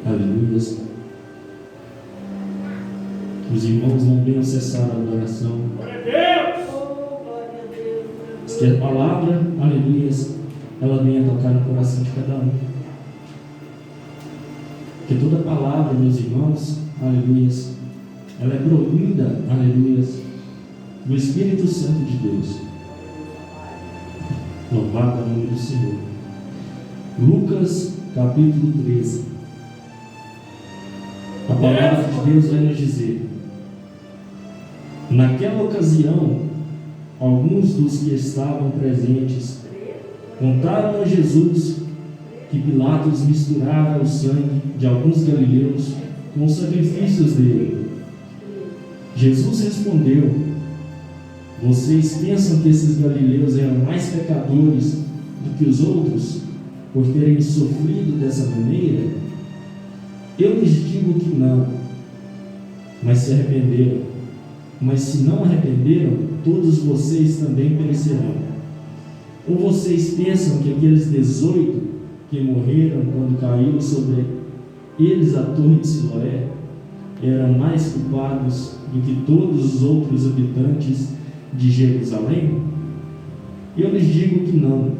Aleluia. Os irmãos não venham cessar a adoração. Glória a Deus! Que a palavra, aleluia, ela venha tocar no coração de cada um. Que toda palavra, meus irmãos, aleluia, ela é provinda, aleluia, do Espírito Santo de Deus. Louvado o nome do Senhor. Lucas capítulo 13. A palavra de Deus vai nos dizer: naquela ocasião, alguns dos que estavam presentes contaram a Jesus que Pilatos misturava o sangue de alguns galileus com os sacrifícios dele. Jesus respondeu: vocês pensam que esses galileus eram mais pecadores do que os outros por terem sofrido dessa maneira? Eu lhes digo que não, mas se arrependeram. Mas se não arrependeram, todos vocês também perecerão. Ou vocês pensam que aqueles 18 que morreram quando caiu sobre eles a torre de Siloé eram mais culpados do que todos os outros habitantes de Jerusalém? Eu lhes digo que não,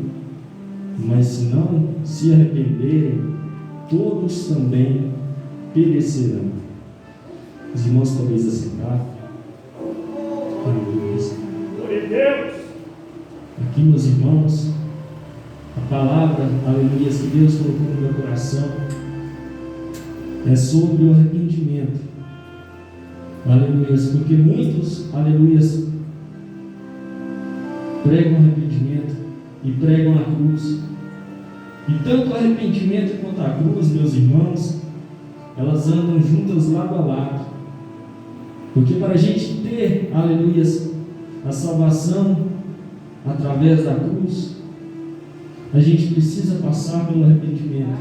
mas se não se arrependerem, todos também perecerão. Os irmãos podem assentar. Glória a Deus! Aqui, meus irmãos, a palavra, aleluia, que Deus colocou no meu coração é sobre o arrependimento. Aleluia, porque muitos, aleluia, pregam arrependimento e pregam a cruz. E tanto o arrependimento quanto a cruz, meus irmãos, elas andam juntas lado a lado. Porque para a gente ter, aleluia, a salvação através da cruz, a gente precisa passar pelo arrependimento.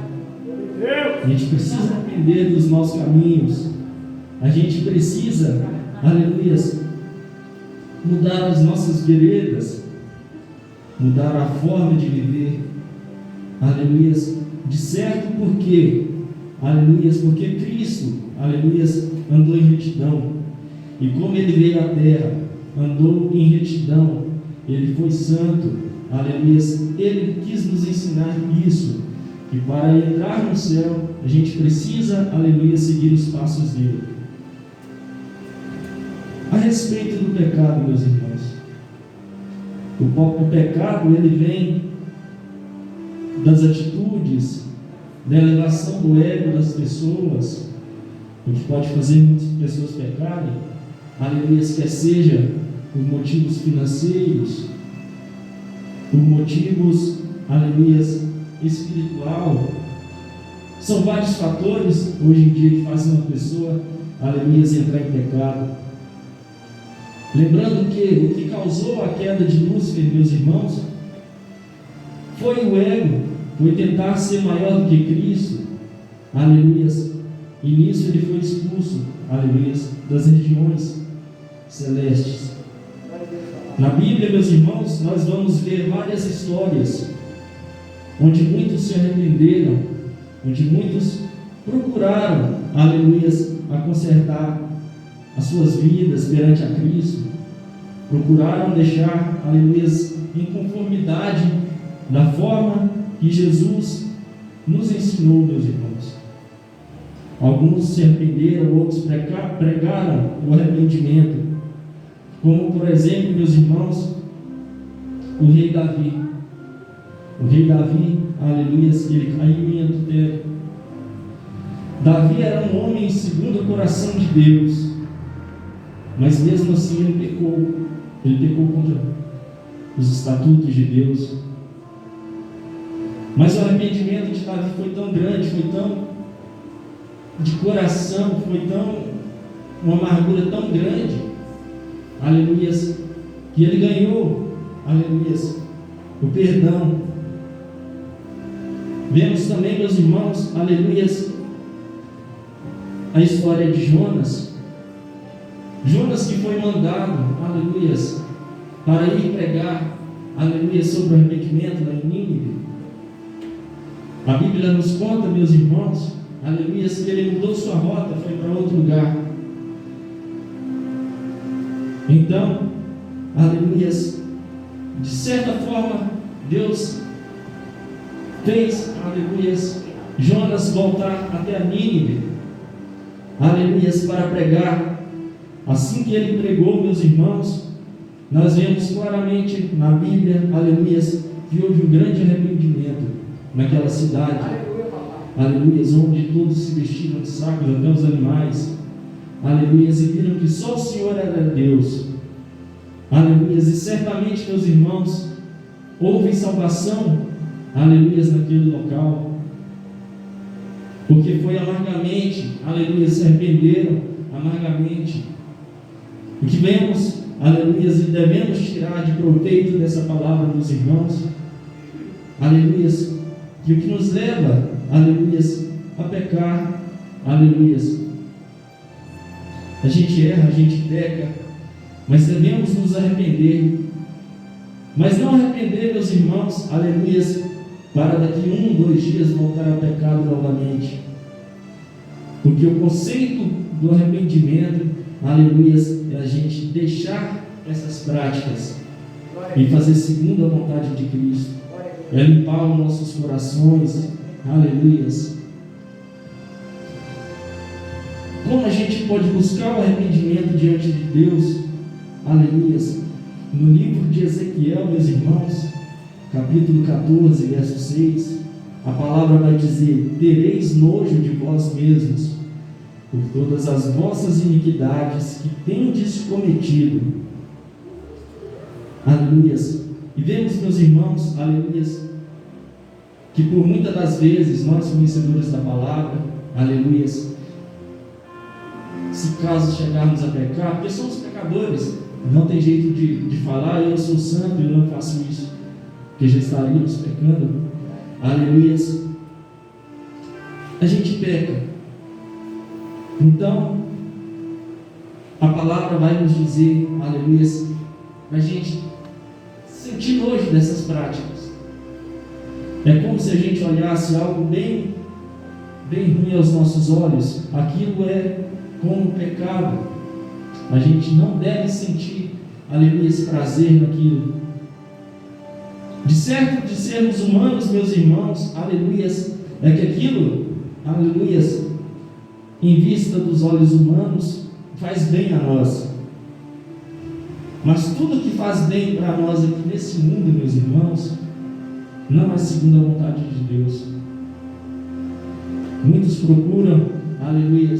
A gente precisa arrepender dos nossos caminhos. A gente precisa, aleluia, mudar as nossas veredas, mudar a forma de viver. Aleluia, de certo porque, aleluia, porque Cristo, aleluia, andou em retidão. E como ele veio à terra, andou em retidão, ele foi santo, aleluia, ele quis nos ensinar isso, que para entrar no céu, a gente precisa, aleluia, seguir os passos dele. A respeito do pecado, meus irmãos, o pecado, ele vem das atitudes, da elevação do ego das pessoas, o que pode fazer muitas pessoas pecarem, aleluia, quer seja por motivos financeiros, por motivos, aleluia, espiritual. São vários fatores hoje em dia que fazem uma pessoa, aleluia, entrar em pecado. Lembrando que o que causou a queda de Lúcifer, meus irmãos, foi o ego, foi tentar ser maior do que Cristo, aleluia, e nisso ele foi expulso, aleluia, das regiões celestes. Na Bíblia, meus irmãos, nós vamos ver várias histórias onde muitos se arrependeram, onde muitos procuraram, aleluia, a consertar as suas vidas perante a Cristo, procuraram deixar, aleluia, em conformidade da forma que Jesus nos ensinou, meus irmãos. Alguns se arrependeram, outros pregaram o arrependimento, como por exemplo, meus irmãos, o rei Davi. O rei Davi, aleluia, ele caiu em adultério. Davi era um homem segundo o coração de Deus, mas mesmo assim ele pecou contra os estatutos de Deus. Mas o arrependimento de Davi foi tão grande, foi tão de coração, foi tão uma amargura tão grande, aleluia, que ele ganhou, aleluia, o perdão. Vemos também, meus irmãos, aleluia, a história de Jonas. Jonas que foi mandado, aleluia, para ir pregar, aleluia, sobre o arrependimento lá em Nínive. A Bíblia nos conta, meus irmãos, aleluia, que ele mudou sua rota, foi para outro lugar. Então, aleluia, de certa forma, Deus fez, aleluia, Jonas voltar até a Nínive, aleluia, para pregar. Assim que ele pregou, meus irmãos, nós vemos claramente na Bíblia, aleluia, que houve um grande arrependimento naquela cidade, aleluia, onde todos se vestiram de sacos, até os animais, aleluia, e viram que só o Senhor era Deus, aleluia, e certamente, meus irmãos, houve salvação, aleluia, naquele local, porque foi amargamente, aleluia, se arrependeram amargamente. O que vemos, aleluia, e devemos tirar de proveito dessa palavra, meus irmãos, aleluia, que o que nos leva, aleluia, a pecar, aleluia, a gente erra, a gente peca, mas devemos nos arrepender, mas não arrepender, meus irmãos, aleluia, para daqui 1, 2 dias voltar ao pecado novamente, porque o conceito do arrependimento, aleluia, é a gente deixar essas práticas e fazer segundo a vontade de Cristo, é limpar os nossos corações, aleluia. Como a gente pode buscar o arrependimento diante de Deus, aleluia? No livro de Ezequiel, meus irmãos, capítulo 14, verso 6, a palavra vai dizer: tereis nojo de vós mesmos, por todas as vossas iniquidades que tendes cometido. Aleluia. E vemos, meus irmãos, aleluia, que por muitas das vezes, nós conhecedores da palavra, aleluia, se caso chegarmos a pecar, porque somos pecadores, não tem jeito de falar, eu sou santo e eu não faço isso, porque já estaríamos pecando, aleluia, a gente peca. Então, a palavra vai nos dizer, aleluia, a gente sentir nojo dessas práticas. É como se a gente olhasse algo bem ruim aos nossos olhos. Aquilo é como pecado. A gente não deve sentir, aleluia, esse prazer naquilo. De certo, de sermos humanos, meus irmãos, aleluia, é que aquilo, aleluia, em vista dos olhos humanos, faz bem a nós. Mas tudo que faz bem para nós aqui nesse mundo, meus irmãos, não é segundo a vontade de Deus. Muitos procuram, aleluia,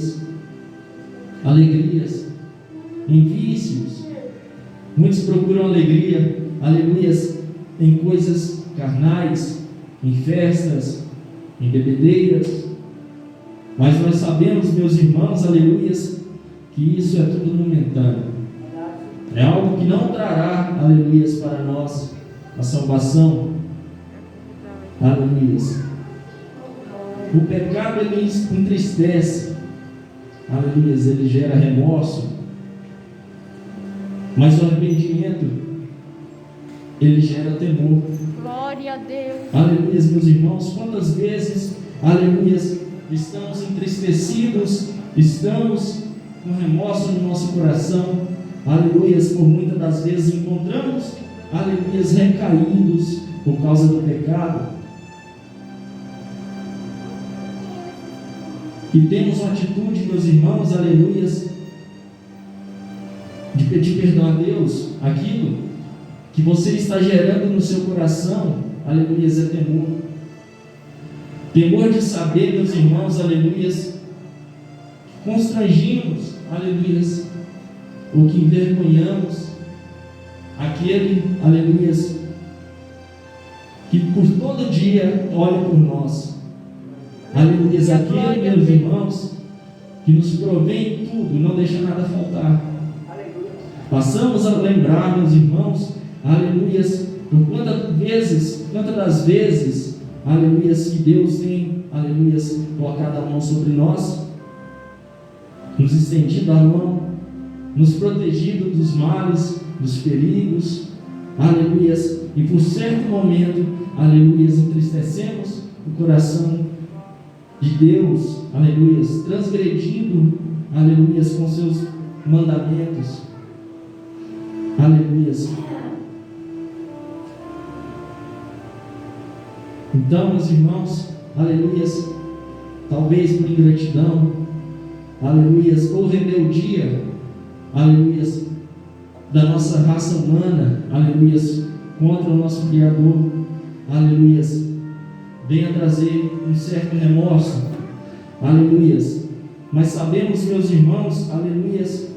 alegrias em vícios. Muitos procuram alegria, aleluia, em coisas carnais, em festas, em bebedeiras. Mas nós sabemos, meus irmãos, aleluia, que isso é tudo momentâneo. É algo que não trará, aleluia, para nós a salvação. Aleluia. O pecado, ele entristece, aleluia, ele gera remorso. Mas o arrependimento, ele gera temor. Glória a Deus. Aleluia, meus irmãos, quantas vezes, aleluia, estamos entristecidos, estamos com remorso no nosso coração, aleluia, por muitas das vezes encontramos, aleluia, recaídos por causa do pecado, e temos uma atitude, meus irmãos, aleluia, de pedir perdão a Deus. Aquilo que você está gerando no seu coração, aleluia, é temor. Temor de saber, meus irmãos, aleluia, que constrangimos, aleluia, ou que envergonhamos aquele, aleluia, que por todo dia olha por nós. Aleluia, aquele, meus irmãos, que nos provém em tudo, não deixa nada faltar. Passamos a lembrar, meus irmãos, aleluia, por quantas das vezes, aleluia, que Deus tem, aleluia, colocado a mão sobre nós, nos estendido a mão, nos protegido dos males, dos perigos, aleluia, e por certo momento, aleluia, entristecemos o coração, de Deus, aleluias, transgredido, aleluias, com seus mandamentos, aleluias. Então, meus irmãos, aleluias, talvez por ingratidão, aleluias, ou rebeldia, aleluias, da nossa raça humana, aleluias, contra o nosso Criador, aleluias, venha trazer um certo remorso, aleluias. Mas sabemos, meus irmãos, aleluias,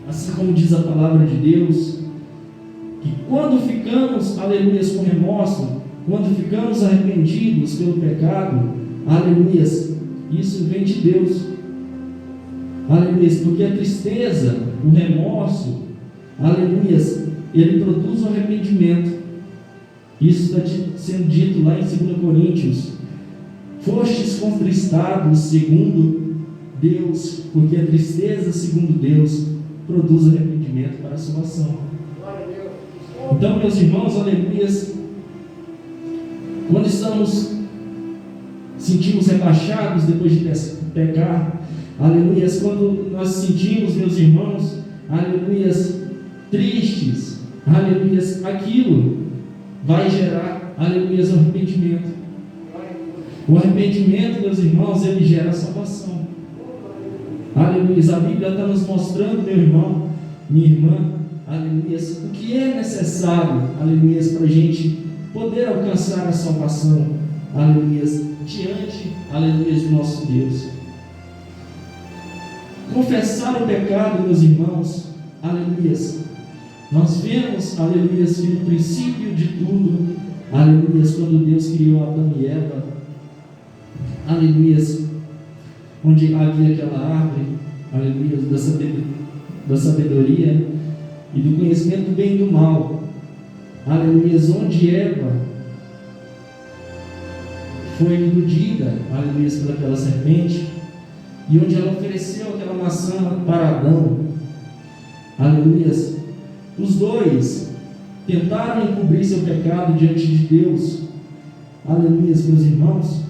assim como diz a palavra de Deus, que quando ficamos, aleluias, com remorso, quando ficamos arrependidos pelo pecado, aleluias, isso vem de Deus, aleluias, porque a tristeza, o remorso, aleluias, ele produz o arrependimento. Isso está sendo dito lá em 2 Coríntios: fostes contristados segundo Deus, porque a tristeza segundo Deus produz arrependimento para a salvação. Então, meus irmãos, aleluias, quando sentimos rebaixados depois de pecar, aleluias, quando nós sentimos, meus irmãos, aleluias, tristes, aleluias, aquilo vai gerar, aleluias, arrependimento. O arrependimento, meus irmãos, ele gera salvação. Aleluias, a Bíblia está nos mostrando, meu irmão, minha irmã, aleluias, o que é necessário, aleluias, para a gente poder alcançar a salvação, aleluias, diante, aleluias, do nosso Deus. Confessar o pecado, meus irmãos, aleluias, nós vemos, aleluias, que no princípio de tudo, aleluias, quando Deus criou Adão e Eva, aleluias, onde havia aquela árvore, aleluias, da sabedoria e do conhecimento do bem e do mal, aleluias, onde Eva foi iludida, aleluias, pelaquela serpente, e onde ela ofereceu aquela maçã para Adão, aleluias, os dois tentaram encobrir seu pecado diante de Deus, aleluias, meus irmãos.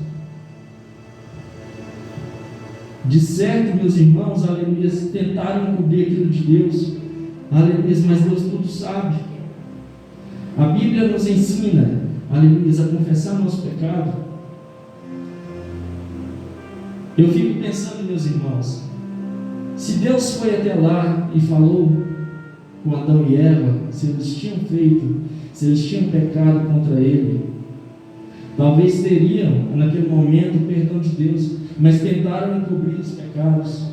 De certo, meus irmãos, aleluias, tentaram encobrir aquilo de Deus, aleluias, mas Deus tudo sabe. A Bíblia nos ensina, aleluias, a confessar nosso pecado. Eu fico pensando, meus irmãos, se Deus foi até lá e falou com Adão e Eva, se eles tinham pecado contra Ele, talvez teriam, naquele momento, o perdão de Deus, mas tentaram encobrir os pecados.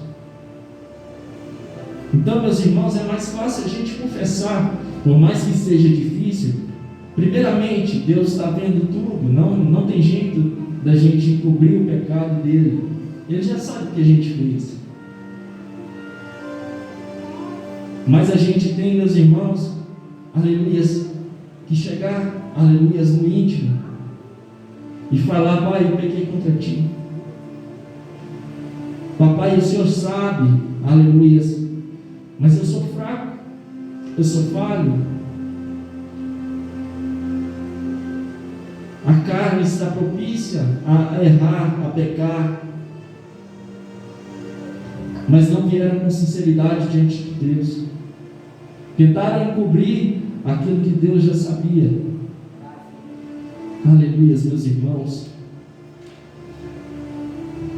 Então, meus irmãos, é mais fácil a gente confessar, por mais que seja difícil. Primeiramente, Deus está vendo tudo, não tem jeito da gente encobrir o pecado dele. Ele já sabe o que a gente fez. Mas a gente tem, meus irmãos, aleluias, que chegar, aleluias, no íntimo e falar: Pai, eu pequei contra Ti. Papai, o Senhor sabe, aleluias, mas eu sou fraco, eu sou falho. A carne está propícia a errar, a pecar, mas não vieram com sinceridade diante de Deus. Tentaram encobrir aquilo que Deus já sabia. Aleluias, meus irmãos.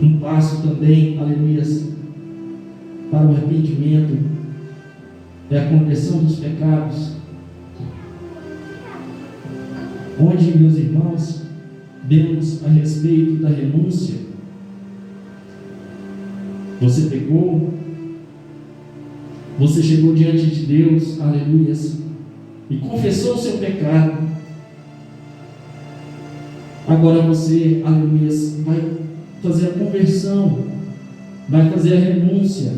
Um passo também, aleluias, para o arrependimento é a confissão dos pecados, onde, meus irmãos, vemos a respeito da renúncia. Você pecou, você chegou diante de Deus, aleluias, e confessou o seu pecado. Agora você, aleluias, vai fazer a conversão, vai fazer a renúncia,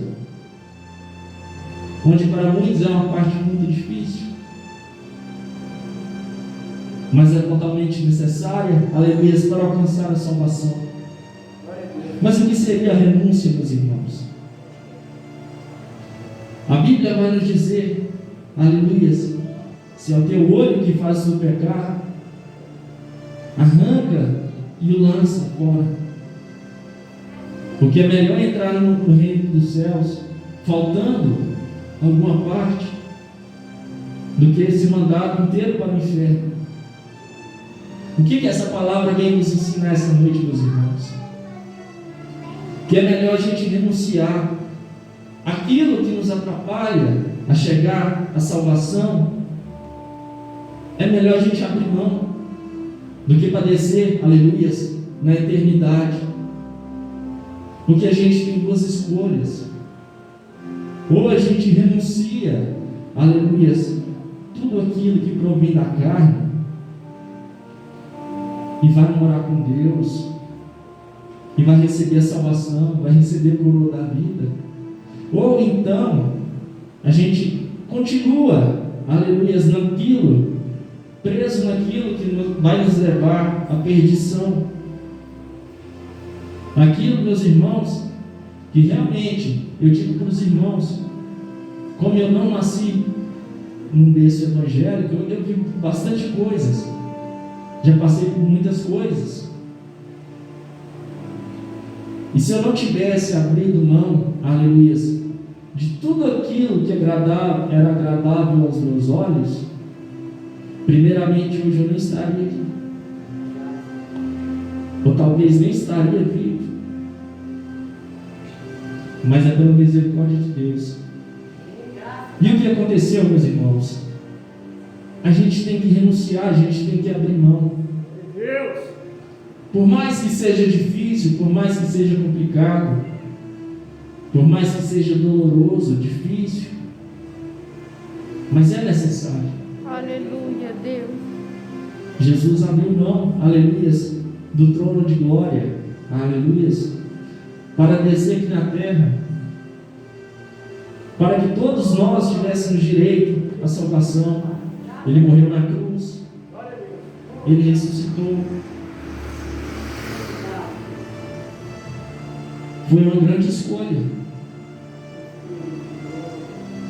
onde para muitos é uma parte muito difícil, mas é totalmente necessária, aleluias, para alcançar a salvação. Mas o que seria a renúncia, meus irmãos? A Bíblia vai nos dizer, aleluias, se é o teu olho que faz o pecar, arranca e o lança fora. Porque é melhor entrar no reino dos céus faltando alguma parte do que esse mandado inteiro para o inferno. O que essa palavra vem nos ensinar essa noite, meus irmãos? Que é melhor a gente renunciar aquilo que nos atrapalha a chegar à salvação. É melhor a gente abrir mão do que padecer, aleluias, na eternidade. Porque a gente tem duas escolhas: ou a gente renuncia, aleluias, tudo aquilo que provém da carne e vai morar com Deus e vai receber a salvação, vai receber a coroa da vida. Ou então a gente continua, aleluias, naquilo, preso naquilo que vai nos levar à perdição. Aquilo, meus irmãos, que realmente, eu digo para os irmãos, como eu não nasci num berço evangélico, eu vi bastante coisas, já passei por muitas coisas, e se eu não tivesse abrido mão, aleluias, de tudo aquilo que era agradável aos meus olhos, primeiramente hoje eu não estaria aqui, ou talvez nem estaria vivo, mas é pela misericórdia de Deus. E o que aconteceu, meus irmãos? A gente tem que renunciar, a gente tem que abrir mão. Por mais que seja difícil, por mais que seja complicado, por mais que seja doloroso, difícil, mas é necessário. Aleluia, Deus. Jesus abriu mão, aleluias, do trono de glória, aleluias, para descer aqui na terra, para que todos nós tivéssemos direito à salvação. Ele morreu na cruz, Ele ressuscitou. Foi uma grande escolha,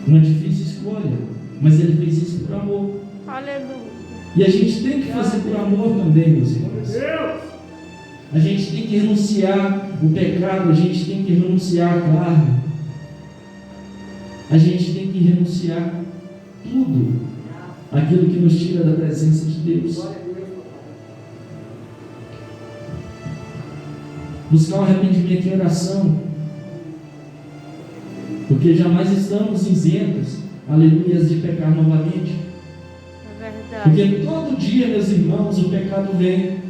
uma difícil escolha, mas Ele fez isso por amor. Aleluia. E a gente tem que fazer por amor também, meus irmãos. A gente tem que renunciar o pecado, a gente tem que renunciar a carne, a gente tem que renunciar tudo aquilo que nos tira da presença de Deus. Buscar o arrependimento em oração, porque jamais estamos isentos, aleluias, de pecar novamente. É verdade. Porque todo dia, meus irmãos, o pecado vem.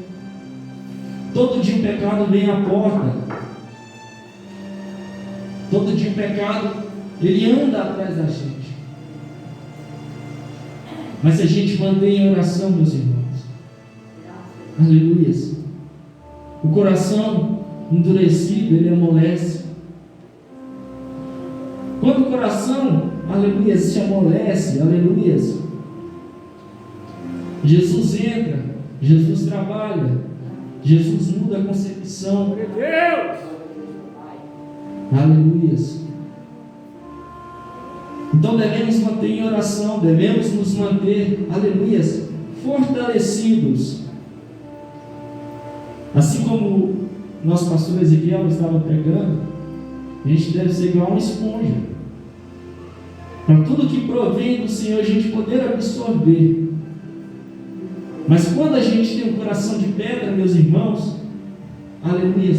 Todo dia o pecado vem à porta. Todo dia o pecado, ele anda atrás da gente. Mas se a gente mantém em oração, meus irmãos, aleluias, o coração endurecido, ele amolece. Quando o coração, aleluias, se amolece, aleluias, Jesus entra, Jesus trabalha, Jesus muda a concepção. Aleluias. Então devemos manter em oração, devemos nos manter, aleluias, fortalecidos. Assim como nosso pastor Ezequiel estava pregando, a gente deve ser igual uma esponja, para tudo que provém do Senhor a gente poder absorver. Mas quando a gente tem um coração de pedra, meus irmãos, aleluia,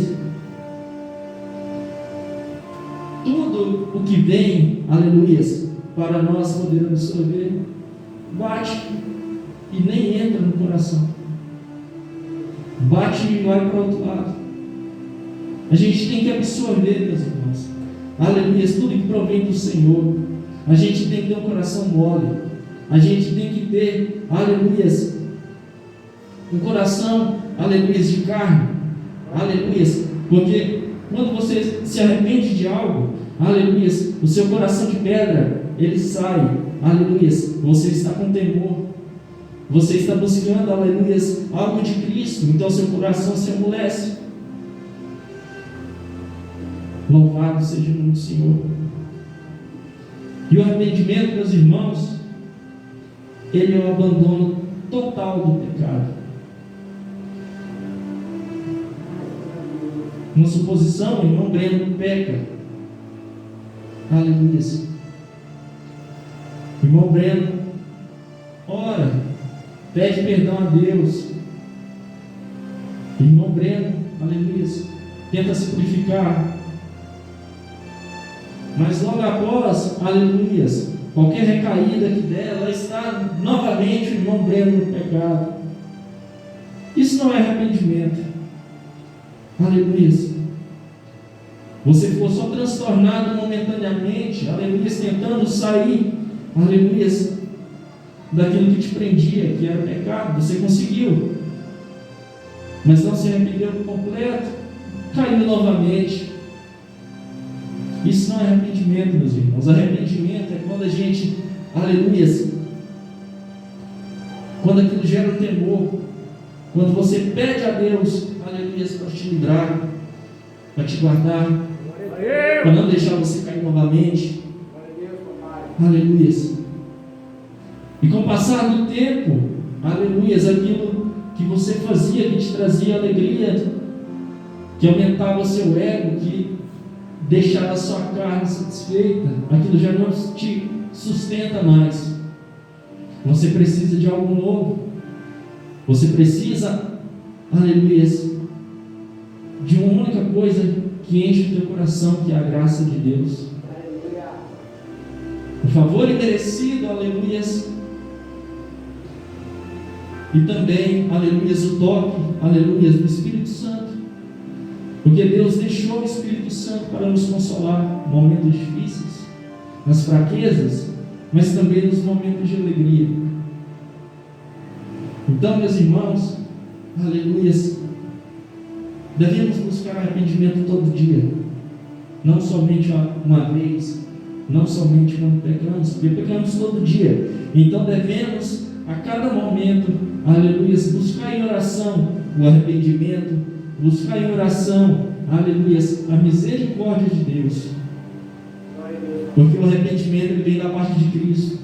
tudo o que vem, aleluia, para nós poder absorver, bate e nem entra no coração, bate e vai para o outro lado. A gente tem que absorver, meus irmãos, aleluia, tudo que provém do Senhor. A gente tem que ter um coração mole, a gente tem que ter, aleluia, um coração, aleluia, de carne, aleluia, porque quando você se arrepende de algo, aleluia, o seu coração de pedra, ele sai, aleluia, você está com temor, você está buscando, aleluia, algo de Cristo, então seu coração se amolece. Louvado seja o nome do Senhor. E o arrependimento, meus irmãos, ele é o abandono total do pecado. Uma suposição, o irmão Breno peca. Aleluia. O irmão Breno ora, pede perdão a Deus. O irmão Breno, aleluia, tenta se purificar. Mas logo após, aleluia, qualquer recaída que der, ela está novamente o irmão Breno no pecado. Isso não é arrependimento. Aleluia. Você for só transtornado momentaneamente, aleluia, tentando sair, aleluia, daquilo que te prendia, que era pecado. Você conseguiu, mas não se arrependeu por completo, caiu novamente. Isso não é arrependimento, meus irmãos. Arrependimento é quando a gente, aleluia, quando aquilo gera um temor, quando você pede a Deus, aleluia, para te livrar, para te guardar, para não deixar você cair novamente. Aleluia. E com o passar do tempo, aleluia, aquilo que você fazia, que te trazia alegria, que aumentava o seu ego, que deixava a sua carne satisfeita, aquilo já não te sustenta mais. Você precisa de algo novo. Você precisa, aleluia, de uma única coisa que enche o teu coração, que é a graça de Deus. O favor imerecido, aleluia. E também, aleluia, o toque, aleluia, do Espírito Santo. Porque Deus deixou o Espírito Santo para nos consolar em momentos difíceis, nas fraquezas, mas também nos momentos de alegria. Então, meus irmãos, aleluia, devemos buscar arrependimento todo dia, não somente uma vez, não somente quando pecamos, porque pecamos todo dia. Então devemos a cada momento, aleluia, buscar em oração o arrependimento, buscar em oração, aleluia, a misericórdia de Deus, porque o arrependimento ele vem da parte de Cristo.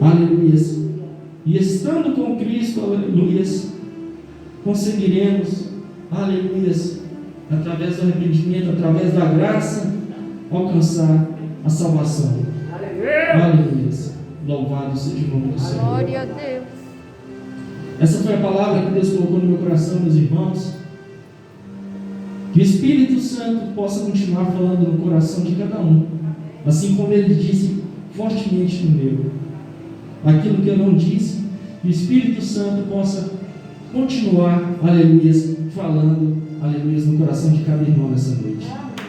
Aleluia. E estando com Cristo, aleluia, conseguiremos, aleluia, através do arrependimento, através da graça, alcançar a salvação. Aleluia. Louvado seja o nome do Senhor. Glória a Deus. Essa foi a palavra que Deus colocou no meu coração, meus irmãos. Que o Espírito Santo possa continuar falando no coração de cada um, assim como Ele disse fortemente no meu. Aquilo que eu não disse, que o Espírito Santo possa continuar, aleluia, falando, aleluia, no coração de cada irmão nessa noite.